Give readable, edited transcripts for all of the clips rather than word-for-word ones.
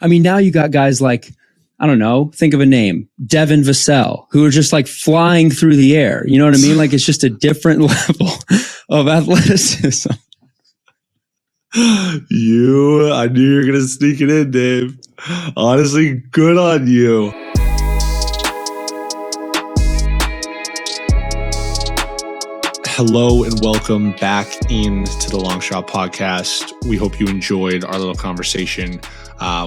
I mean, now you got guys like, I don't know, think of a name, Devin Vassell, who are just like flying through the air. You know what I mean? Like it's just a different level of athleticism. I knew you were going to sneak it in, Dave. Honestly, good on you. Hello and welcome back into the Long Shot Podcast. We hope you enjoyed our little conversation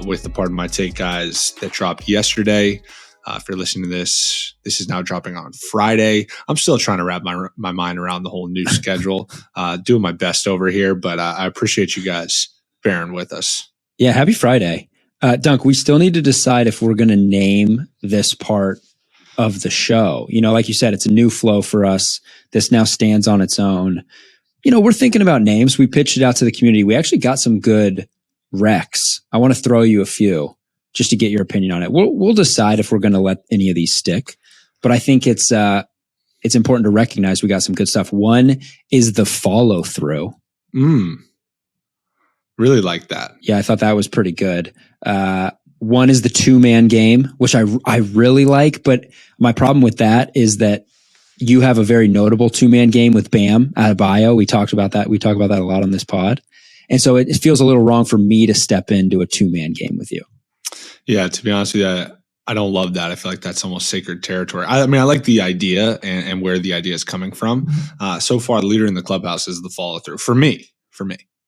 with the Pardon My Take guys that dropped yesterday. If you're listening to this, this is now dropping on Friday. I'm still trying to wrap my mind around the whole new schedule. Doing my best over here, but I appreciate you guys bearing with us. Yeah, happy Friday. Dunk, we still need to decide if we're going to name this part of the show. You know, like you said, it's a new flow for us. This now stands on its own. You know, we're thinking about names. We pitched it out to the community. We actually got some good recs. I want to throw you a few just to get your opinion on it. We'll decide if we're going to let any of these stick, but I think it's important to recognize we got some good stuff. One is the follow through. Really like that. Yeah, I thought that was pretty good. One is the 2-man game, which I really like, but my problem with that is that you have a very notable 2-man game with Bam out of bio. We talked about that. We talk about that a lot on this pod. And so it feels a little wrong for me to step into a 2-man game with you. Yeah, to be honest with you, I don't love that. I feel like that's almost sacred territory. I mean, I like the idea and where the idea is coming from. So far, the leader in the clubhouse is the follow through for me.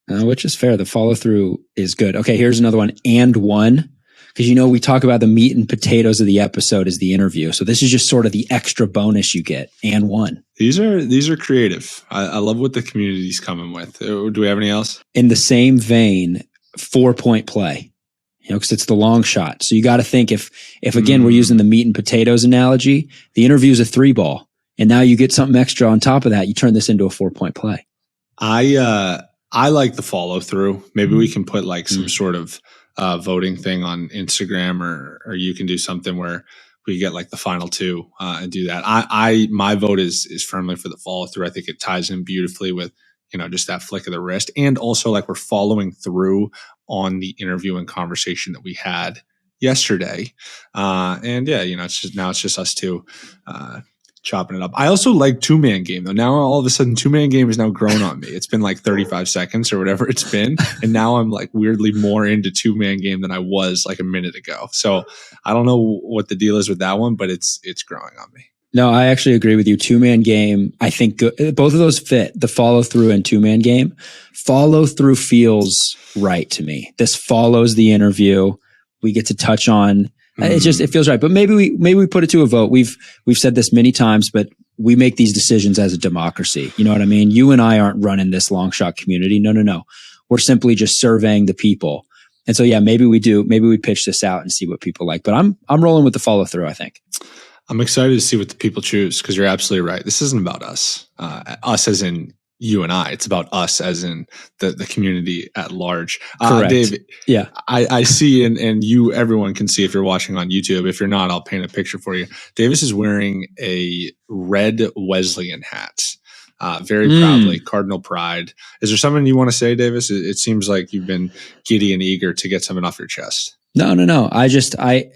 Which is fair. The follow through is good. Okay, here's another one. And one. Because, you know, we talk about the meat and potatoes of the episode is the interview. So this is just sort of the extra bonus you get. And one. These are creative. I love what the community's coming with. Do we have any else? In the same vein, 4-point play. You know, because it's the long shot. So you got to think if again, we're using the meat and potatoes analogy, the interview is a 3-ball. And now you get something extra on top of that. You turn this into a 4-point play. I like the follow through. Maybe we can put like some sort of voting thing on Instagram, or you can do something where we get like the final two and do that. My vote is firmly for the follow through. I think it ties in beautifully with, you know, just that flick of the wrist, and also like we're following through on the interview and conversation that we had yesterday. And yeah, you know, it's just us two chopping it up. I also like 2-man game though. Now all of a sudden 2-man game is now grown on me. It's been like 35 seconds or whatever it's been. And now I'm like weirdly more into 2-man game than I was like a minute ago. So I don't know what the deal is with that one, but it's growing on me. No, I actually agree with you. 2-man game, I think both of those fit, the follow through and 2-man game. Follow through feels right to me. This follows the interview. We get to touch on it feels right. But maybe we put it to a vote. We've said this many times, but we make these decisions as a democracy. You know what I mean? You and I aren't running this long shot community. No. We're simply just surveying the people. And so, yeah, maybe we pitch this out and see what people like, but I'm rolling with the follow through, I think. I'm excited to see what the people choose, because you're absolutely right. This isn't about us, us as in you and I. It's about us as in the community at large. Correct. Dave, yeah, I see, and you, everyone can see if you're watching on YouTube. If you're not, I'll paint a picture for you. Davis is wearing a red Wesleyan hat, very proudly, Cardinal pride. Is there something you want to say, Davis? It seems like you've been giddy and eager to get something off your chest. No.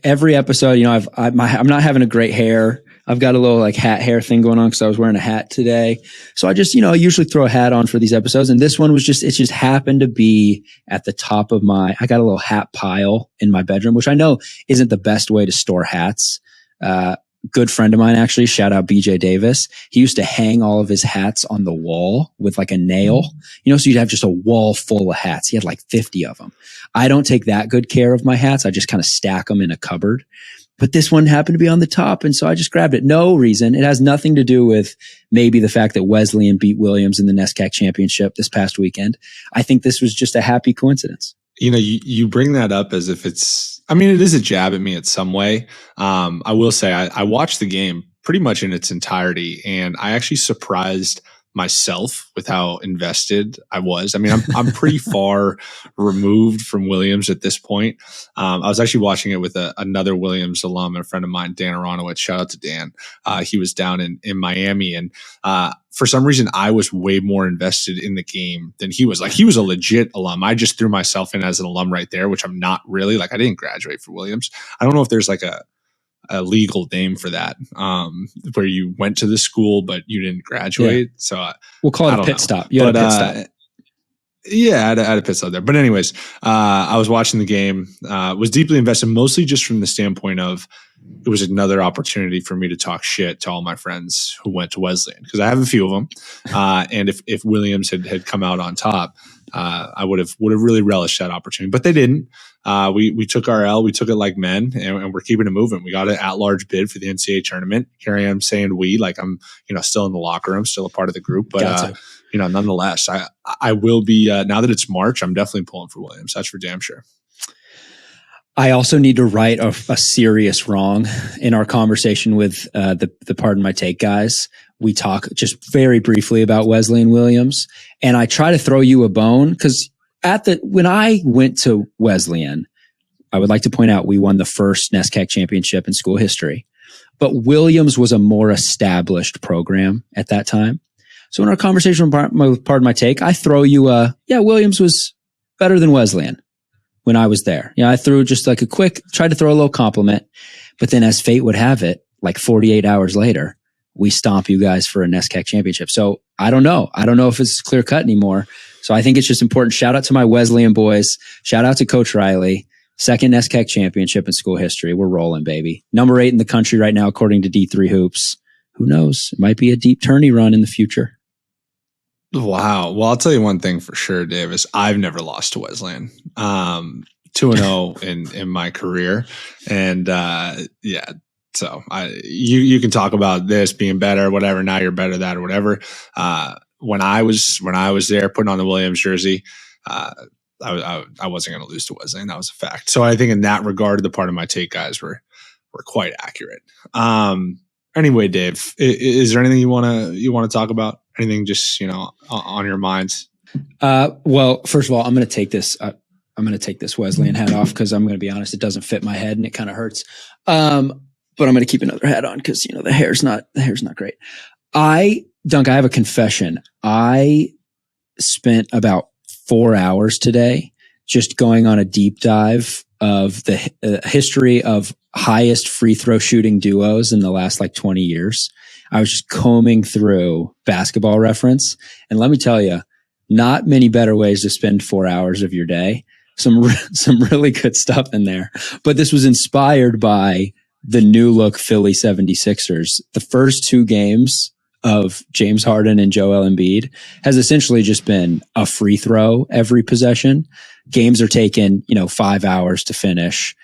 Every episode, you know, I'm not having a great hair. I've got a little like hat hair thing going on because I was wearing a hat today. So I just, you know, I usually throw a hat on for these episodes. And this one was it just happened to be at the top of I got a little hat pile in my bedroom, which I know isn't the best way to store hats. Good friend of mine, actually, shout out BJ Davis. He used to hang all of his hats on the wall with like a nail, you know, so you'd have just a wall full of hats. He had like 50 of them. I don't take that good care of my hats. I just kind of stack them in a cupboard. But this one happened to be on the top, and so I just grabbed it. No reason. It has nothing to do with maybe the fact that Wesleyan beat Williams in the NESCAC Championship this past weekend. I think this was just a happy coincidence. You know, you bring that up as if it is a jab at me in some way. I will say I watched the game pretty much in its entirety, and I actually surprised myself with how invested I was. I mean, I'm pretty far removed from Williams at this point. I was actually watching it with another Williams alum, a friend of mine, Dan Aronowitz. Shout out to Dan. He was down in Miami, and for some reason, I was way more invested in the game than he was. Like, he was a legit alum. I just threw myself in as an alum right there, which I'm not really. Like, I didn't graduate for Williams. I don't know if there's like a legal name for that, where you went to the school but you didn't graduate. Yeah. So we'll call it a pit stop. You had a pit stop. Yeah, I had a pit stop there. But anyways, I was watching the game, was deeply invested, mostly just from the standpoint of it was another opportunity for me to talk shit to all my friends who went to Wesleyan, because I have a few of them. And if Williams had come out on top, I would have really relished that opportunity, but they didn't. We took our L, we took it like men, and we're keeping it moving. We got an at-large bid for the NCAA tournament. Here I am saying we, like I'm, still in the locker room, still a part of the group, but nonetheless, I will be, now that it's March, I'm definitely pulling for Williams. That's for damn sure. I also need to right a serious wrong. In our conversation with the Pardon My Take guys, we talk just very briefly about Wesleyan Williams, and I try to throw you a bone because when I went to Wesleyan, I would like to point out we won the first NESCAC championship in school history, but Williams was a more established program at that time. So in our conversation with Pardon My Take, I throw you Williams was better than Wesleyan when I was there. I threw just like tried to throw a little compliment, but then as fate would have it, like 48 hours later, we stomp you guys for a NESCAC championship. So I don't know. I don't know if it's clear cut anymore. So I think it's just important. Shout out to my Wesleyan boys. Shout out to Coach Riley. Second NESCAC championship in school history. We're rolling, baby. Number 8 in the country right now, according to D3 Hoops. Who knows? It might be a deep tourney run in the future. Wow. Well, I'll tell you one thing for sure, Davis. I've never lost to Wesleyan. 2-0 in my career. And so you can talk about this being better, whatever. Now you're better at that or whatever. When I was there putting on the Williams jersey, I wasn't going to lose to Wesleyan. That was a fact. So I think in that regard, the Pardon My Take guys were quite accurate. Anyway, Dave, is there anything you want to talk about? Anything just, on your minds? Well, first of all, I'm going to take this. I'm going to take this Wesleyan hat off because I'm going to be honest, it doesn't fit my head and it kind of hurts. But I'm going to keep another hat on because the hair's not great. Dunk, I have a confession. I spent about 4 hours today just going on a deep dive of the history of highest free throw shooting duos in the last 20 years. I was just combing through Basketball Reference, and let me tell you, not many better ways to spend 4 hours of your day. Some really good stuff in there. But this was inspired by the new look Philly 76ers. The first 2 games of James Harden and Joel Embiid has essentially just been a free throw every possession. Games are taking, 5 hours to finish.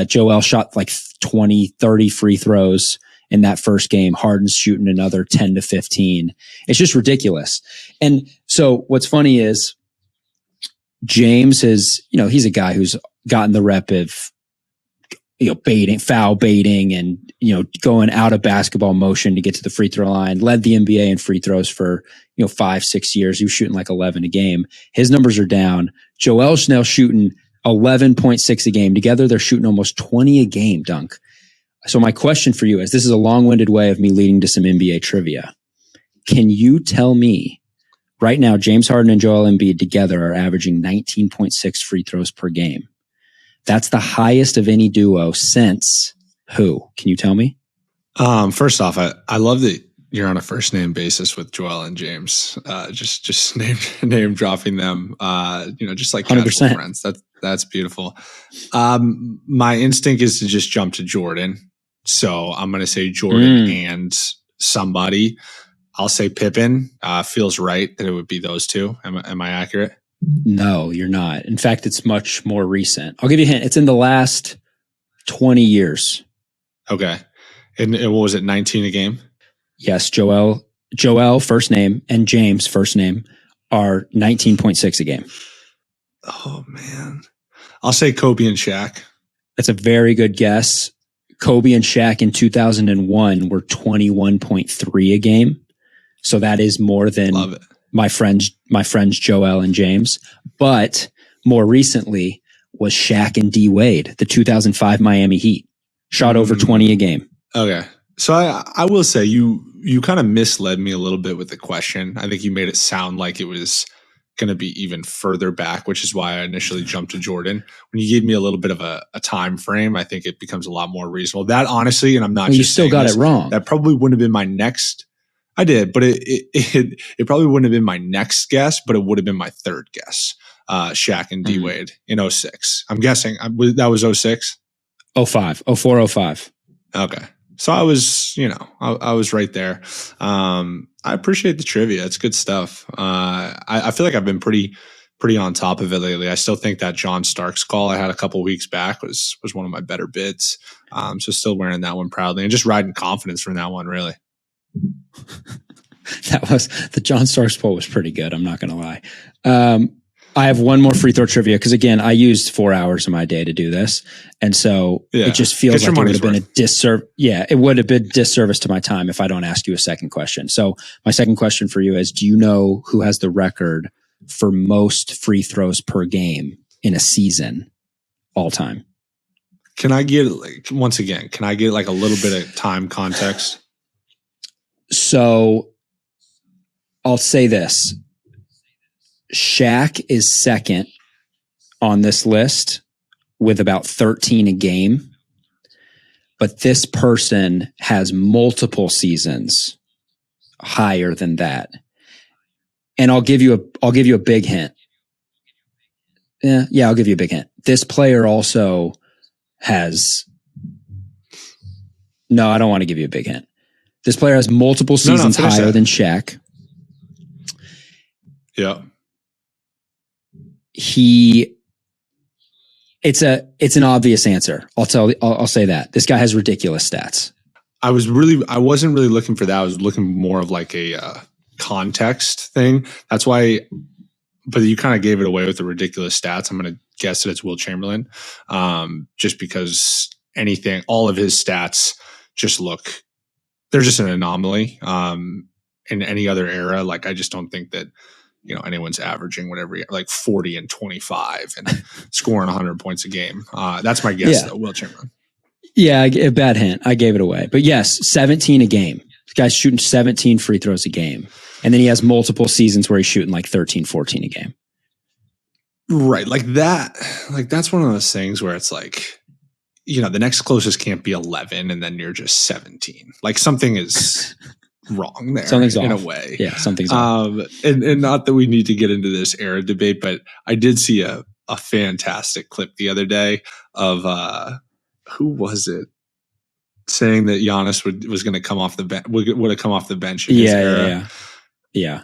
Joel shot 20, 30 free throws in that first game. Harden's shooting another 10 to 15. It's just ridiculous. And so what's funny is James is, he's a guy who's gotten the rep of, foul baiting and, going out of basketball motion to get to the free throw line, led the NBA in free throws for, 5-6 years. He was shooting 11 a game. His numbers are down. Joel's now shooting 11.6 a game. Together, they're shooting almost 20 a game, Dunk. So my question for you is, this is a long-winded way of me leading to some NBA trivia. Can you tell me right now, James Harden and Joel Embiid together are averaging 19.6 free throws per game. That's the highest of any duo since who? Can you tell me? First off, I love that you're on a first name basis with Joel and James. Just name dropping them. Just like 100%. Casual friends. That's beautiful. My instinct is to just jump to Jordan. So I'm going to say Jordan and somebody. I'll say Pippen. Feels right that it would be those two. Am I accurate? No, you're not. In fact, it's much more recent. I'll give you a hint. It's in the last 20 years. Okay. And what was it, 19 a game? Yes, Joel first name and James first name are 19.6 a game. Oh, man. I'll say Kobe and Shaq. That's a very good guess. Kobe and Shaq in 2001 were 21.3 a game. So that is more than my friends Joel and James. But more recently was Shaq and D Wade, the 2005 Miami Heat. Shot over 20 a game. Okay. So I will say you kind of misled me a little bit with the question. I think you made it sound like it was going to be even further back, which is why I initially jumped to Jordan. When you gave me a little bit of a time frame, I think it becomes a lot more reasonable. That honestly, and I'm not just you still got it wrong. That probably wouldn't have been my next. I did, but it probably wouldn't have been my next guess, but it would have been my third guess. Shaq and D Wade in 06. I'm guessing that was 06? 05, 04, 05. Okay. So I was, I was right there. I appreciate the trivia. It's good stuff. I feel like I've been pretty on top of it lately. I still think that John Starks call I had a couple weeks back was one of my better bids. So still wearing that one proudly and just riding confidence from that one, really. That was the John Starks poll was pretty good. I'm not going to lie. I have one more free throw trivia because again, I used 4 hours of my day to do this, and so it just feels like it would have been a disservice. Yeah, it would have been disservice to my time if I don't ask you a second question. So my second question for you is: do you know who has the record for most free throws per game in a season, all time? Can I get once again? Can I get like a little bit of time context? So I'll say this. Shaq is second on this list with about 13 a game, but this person has multiple seasons higher than that. And I'll give you a big hint. Yeah, I'll give you a big hint. This player also has. No, I don't want to give you a big hint. This player has multiple seasons higher than Shaq. Yeah. It's an obvious answer. I'll say that. This guy has ridiculous stats. I wasn't really looking for that. I was looking more of like a context thing. That's why, but you kind of gave it away with the ridiculous stats. I'm going to guess that it's Will Chamberlain. Just because all of his stats they're just an anomaly. In any other era, like I just don't think that, anyone's averaging whatever, like 40 and 25 and scoring 100 points a game. That's my guess, though, Will Chamberlain. Yeah, a bad hint. I gave it away. But yes, 17 a game. This guy's shooting 17 free throws a game. And then he has multiple seasons where he's shooting like 13, 14 a game. Right. Like that. Like that's one of those things where it's like, the next closest can't be 11 and then you're just 17. Like something is wrong there. Something's in off. A way. Yeah, something's off. And not that we need to get into this era debate, but I did see a fantastic clip the other day of who was it saying that Giannis was going to come off the bench, would have come off the bench in his era. Yeah.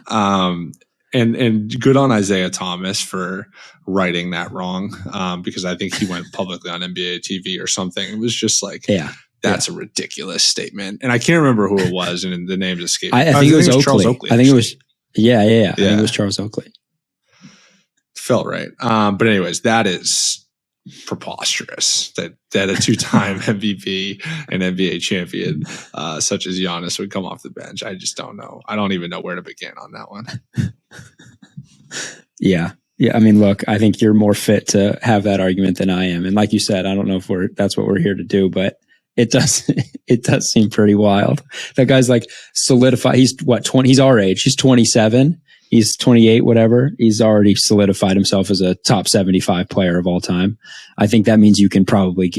And good on Isaiah Thomas for writing that wrong, because I think he went publicly on NBA TV or something. It was just like, that's a ridiculous statement. And I can't remember who it was, and the name's escaped. I think it was Charles Oakley. I think it was, I think it was Charles Oakley. Felt right. But anyways, that is preposterous that a two-time MVP and NBA champion such as Giannis would come off the bench. I just don't know. I don't even know where to begin on that one. Yeah. I mean, look, I think you're more fit to have that argument than I am. And like you said, I don't know if that's what we're here to do, but it does seem pretty wild. That guy's like solidified. He's 20? He's our age. He's 27. He's 28, whatever. He's already solidified himself as a top 75 player of all time. I think that means you can probably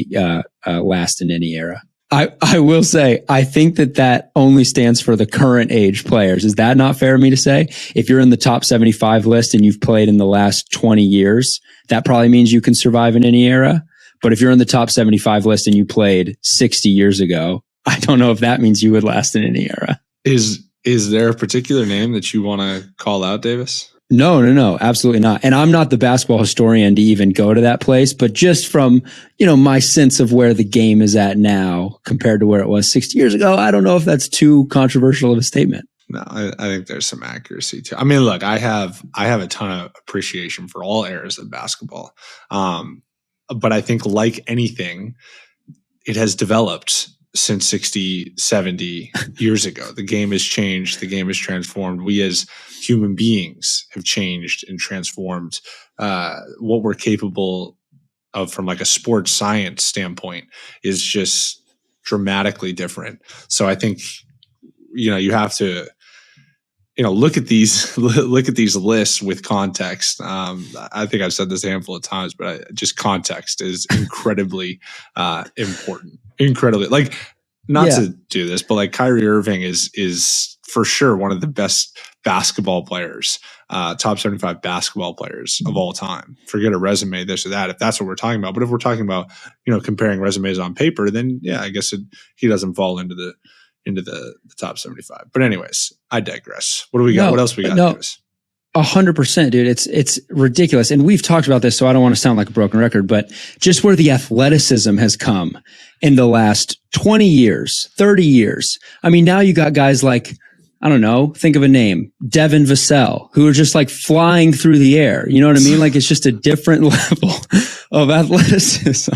last in any era. I will say, I think that only stands for the current age players. Is that not fair of me to say? If you're in the top 75 list and you've played in the last 20 years, that probably means you can survive in any era. But if you're in the top 75 list and you played 60 years ago, I don't know if that means you would last in any era. Is there a particular name that you want to call out, Davis? No, absolutely not. And I'm not the basketball historian to even go to that place, but just from, my sense of where the game is at now compared to where it was 60 years ago, I don't know if that's too controversial of a statement. No, I think there's some accuracy to it. I mean, look, I have a ton of appreciation for all eras of basketball. But I think like anything, it has developed since 60, 70 years ago. The game has changed. The game has transformed. We as human beings have changed and transformed. What we're capable of from like a sports science standpoint is just dramatically different. So I think, you have to, look at these lists with context. I think I've said this a handful of times, but just context is incredibly important. Incredibly, like, not to do this, but like Kyrie Irving is for sure one of the best basketball players, top 75 basketball players of all time. Forget a resume, this or that, if that's what we're talking about. But if we're talking about, comparing resumes on paper, then yeah, I guess he doesn't fall into the top 75. But anyways, I digress. What do we got? What else we got? No, 100%, dude. It's ridiculous. And we've talked about this, so I don't want to sound like a broken record, but just where the athleticism has come in the last 20 years, 30 years. I mean, now you got guys like, I don't know, think of a name, Devin Vassell, who are just like flying through the air. You know what I mean? Like, it's just a different level of athleticism.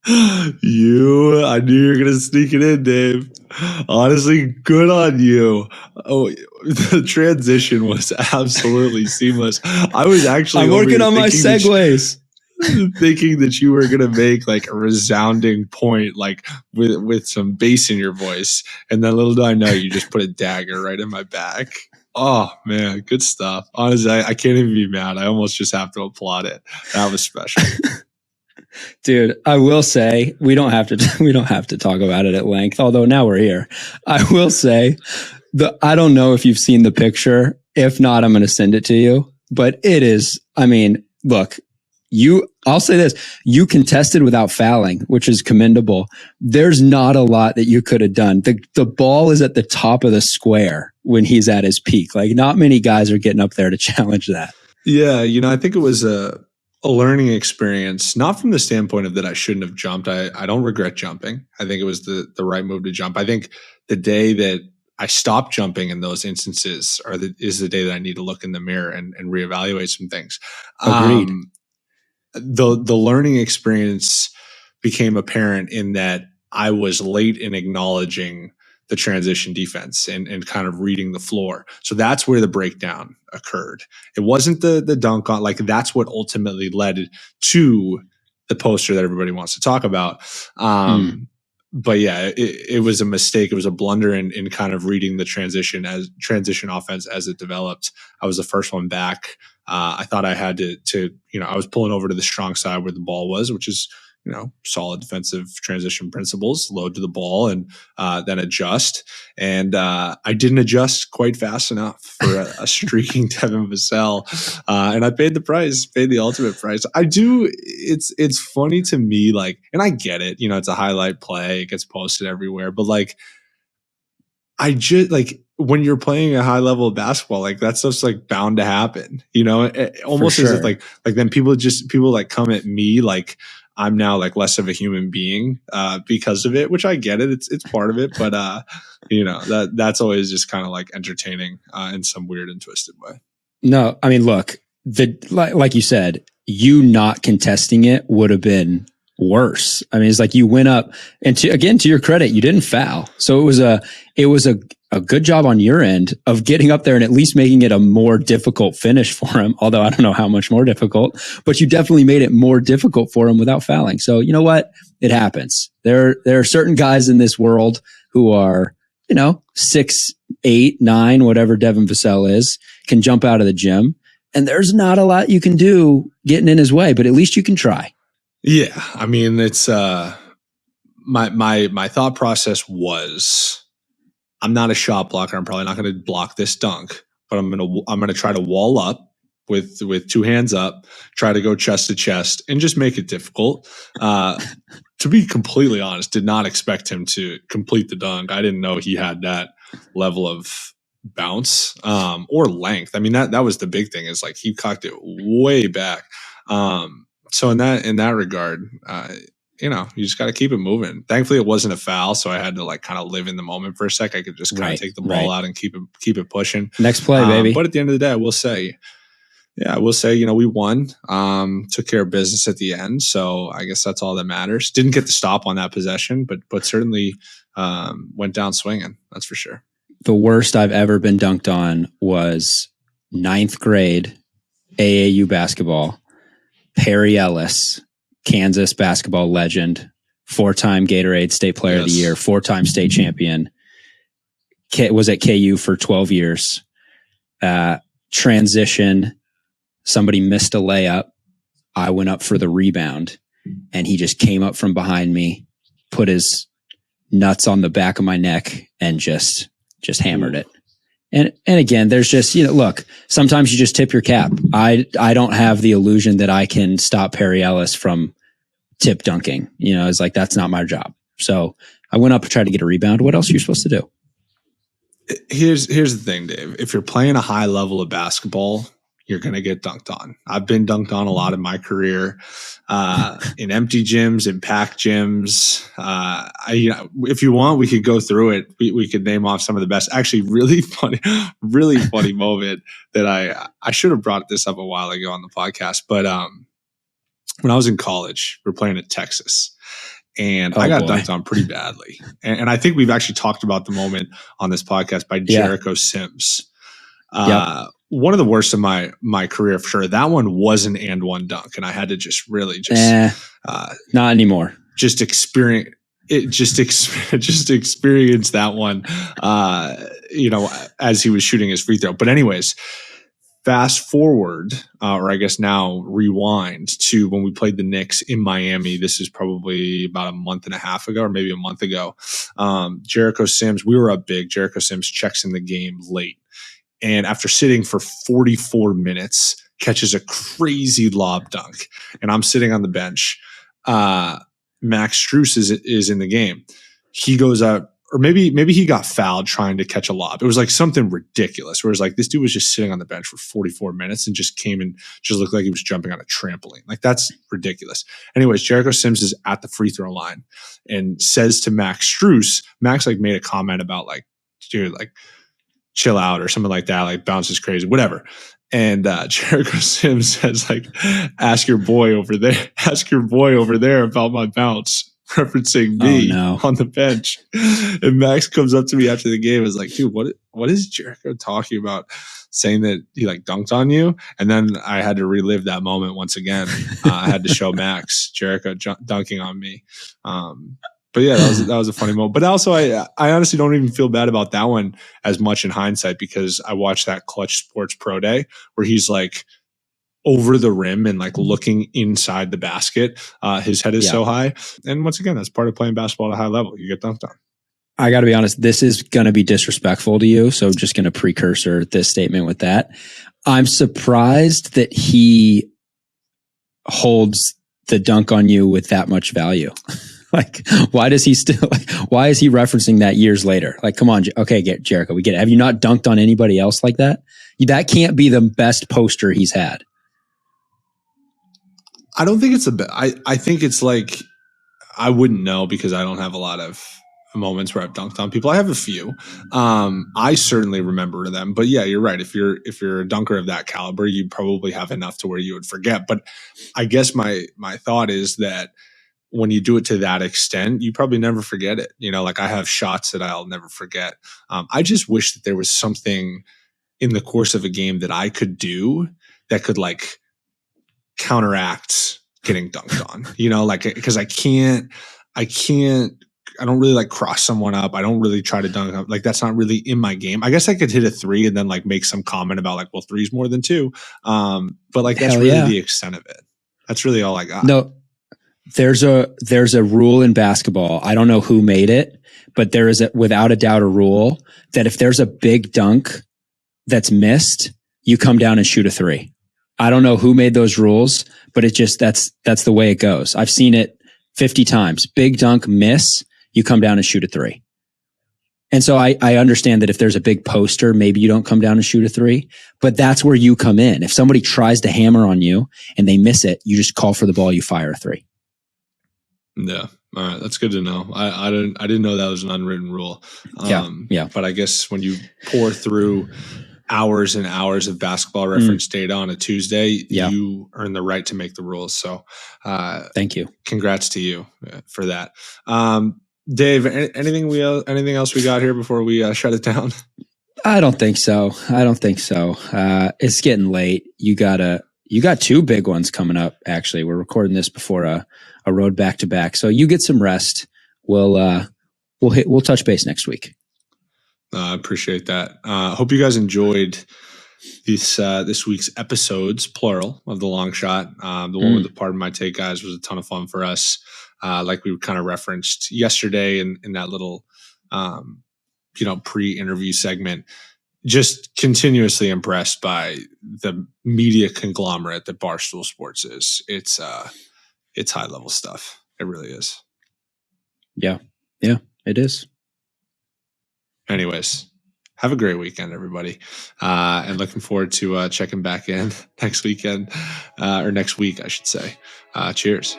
I knew you were going to sneak it in, Dave. Honestly, good on you. Oh, the transition was absolutely seamless. I was actually I'm working on my segues. Thinking that you were going to make like a resounding point, like with some bass in your voice. And then little did I know, you just put a dagger right in my back. Oh man, good stuff. Honestly, I can't even be mad. I almost just have to applaud it. That was special. Dude, I will say we don't have to talk about it at length, although now we're here. I will say I don't know if you've seen the picture. If not, I'm going to send it to you, but it is, I mean, look, I'll say this, you contested without fouling, which is commendable. There's not a lot that you could have done. The ball is at the top of the square when he's at his peak. Like, not many guys are getting up there to challenge that. Yeah. I think it was a learning experience, not from the standpoint of that I shouldn't have jumped. I don't regret jumping. I think it was the right move to jump. I think the day that I stopped jumping in those instances is the day that I need to look in the mirror and reevaluate some things. Agreed. The learning experience became apparent in that I was late in acknowledging the transition defense and kind of reading the floor. So that's where the breakdown occurred. It wasn't the dunk on, like, that's what ultimately led to the poster that everybody wants to talk about. But yeah, it was a mistake. It was a blunder in kind of reading the transition offense as it developed. I was the first one back. I thought I had to I was pulling over to the strong side where the ball was, which is, solid defensive transition principles, load to the ball and then adjust. And I didn't adjust quite fast enough for a streaking Devin Vassell. And I paid the ultimate price. I do. It's funny to me, like, and I get it, it's a highlight play. It gets posted everywhere. But like, I just like, when you're playing a high level of basketball, like, that stuff's like bound to happen, almost as if like then people like come at me like I'm now like less of a human being because of it, which I get it. It's part of it, but that's always just kind of like entertaining in some weird and twisted way. No, I mean, look, like you said, you not contesting it would have been worse. I mean, it's like you went up, and to your credit, you didn't foul. So it was a good job on your end of getting up there and at least making it a more difficult finish for him. Although I don't know how much more difficult, but you definitely made it more difficult for him without fouling. So you know what? It happens. There are certain guys in this world who are, 6, 8, 9, whatever Devin Vassell is, can jump out of the gym, and there's not a lot you can do getting in his way, but at least you can try. Yeah. I mean, it's, my thought process was, I'm not a shot blocker. I'm probably not going to block this dunk, but I'm going to try to wall up with two hands up, try to go chest to chest and just make it difficult. To be completely honest, did not expect him to complete the dunk. I didn't know he had that level of bounce, or length. I mean, that was the big thing, is like he cocked it way back. So in that regard, you just got to keep it moving. Thankfully, it wasn't a foul, so I had to like kind of live in the moment for a sec. I could just kind of take the ball out and keep it pushing. Next play, baby. But at the end of the day, I will say, Yeah, I will say, we won, took care of business at the end. So I guess that's all that matters. Didn't get the stop on that possession, but certainly went down swinging. That's for sure. The worst I've ever been dunked on was 9th grade AAU basketball. Perry Ellis, Kansas basketball legend, 4-time Gatorade State Player of the Year, 4-time state champion. Was at KU for 12 years. Transition. Somebody missed a layup. I went up for the rebound, and he just came up from behind me, put his nuts on the back of my neck, and just hammered it. And again, there's just, look, sometimes you just tip your cap. I don't have the illusion that I can stop Perry Ellis from tip dunking. It's like, that's not my job. So I went up and tried to get a rebound. What else are you supposed to do? Here's the thing, Dave. If you're playing a high level of basketball, you're going to get dunked on. I've been dunked on a lot in my career, in empty gyms, in packed gyms. If you want, we could go through it. We could name off some of the best. Actually, really funny moment that I should have brought this up a while ago on the podcast. But when I was in college, we were playing at Texas. And I got dunked on pretty badly. And I think we've actually talked about the moment on this podcast by Jericho Sims. One of the worst of my career for sure. That one was an and one dunk, and I had to just not anymore. Just experience that one. As he was shooting his free throw. But anyways, fast forward, or I guess now rewind to when we played the Knicks in Miami. This is probably about a month and a half ago, or maybe a month ago. Jericho Sims, we were up big. Jericho Sims checks in the game late. And after sitting for 44 minutes, catches a crazy lob dunk. And I'm sitting on the bench. Max Strus is in the game. He goes out, or maybe he got fouled trying to catch a lob. It was like something ridiculous, where it was like this dude was just sitting on the bench for 44 minutes and just came and just looked like he was jumping on a trampoline. Like, that's ridiculous. Anyways, Jericho Sims is at the free throw line and says to Max Strus, Max made a comment about dude, chill out or something like that, bounce is crazy, whatever. And Jericho Sims says, ask your boy over there about my bounce, referencing me on the bench. And Max comes up to me after the game and is like, dude, what is Jericho talking about, saying that he dunked on you? And then I had to relive that moment once again. I had to show Max Jericho dunking on me. But yeah, that was a funny moment. But also, I honestly don't even feel bad about that one as much in hindsight, because I watched that Clutch Sports Pro Day where he's over the rim and looking inside the basket. His head is so high. And once again, that's part of playing basketball at a high level. You get dunked on. I got to be honest, this is going to be disrespectful to you. So just going to precursor this statement with that. I'm surprised that he holds the dunk on you with that much value. Why does he still, why is he referencing that years later? Come on. Okay, Jericho, we get it. Have you not dunked on anybody else like that? That can't be the best poster he's had. I don't think it's I think it's I wouldn't know, because I don't have a lot of moments where I've dunked on people. I have a few. I certainly remember them, but yeah, you're right. If you're a dunker of that caliber, you probably have enough to where you would forget. But I guess my thought is that when you do it to that extent, you probably never forget it. I have shots that I'll never forget. I just wish that there was something in the course of a game that I could do that could counteract getting dunked on, because I don't really cross someone up. I don't really try to dunk up. That's not really in my game. I guess I could hit a three and then make some comment about well, three's more than two. But that's really the extent of it. That's really all I got. No. There's a rule in basketball. I don't know who made it, but there is without a doubt a rule that if there's a big dunk that's missed, you come down and shoot a three. I don't know who made those rules, but it just, that's the way it goes. I've seen it 50 times. Big dunk, miss, you come down and shoot a three. And so I understand that if there's a big poster, maybe you don't come down and shoot a three, but that's where you come in. If somebody tries to hammer on you and they miss it, you just call for the ball, you fire a three. Yeah. All right. That's good to know. I didn't know that was an unwritten rule. Yeah. But I guess when you pour through hours and hours of basketball reference data on a Tuesday, Yeah. you earn the right to make the rules. So thank you. Congrats to you for that. Dave, anything else we got here before we shut it down? I don't think so. It's getting late. You got two big ones coming up. Actually, we're recording this before a road back to back. So you get some rest. We'll touch base next week. I appreciate that. Hope you guys enjoyed this week's episodes, plural, of the Long Shot. The one with the Pardon My Take guys was a ton of fun for us. Like we kind of referenced yesterday in that little pre-interview segment. Just continuously impressed by the media conglomerate that Barstool Sports is. It's high level stuff. It really is. Yeah, it is. Anyways, have a great weekend, everybody. And looking forward to checking back in next weekend, or next week, I should say. Cheers.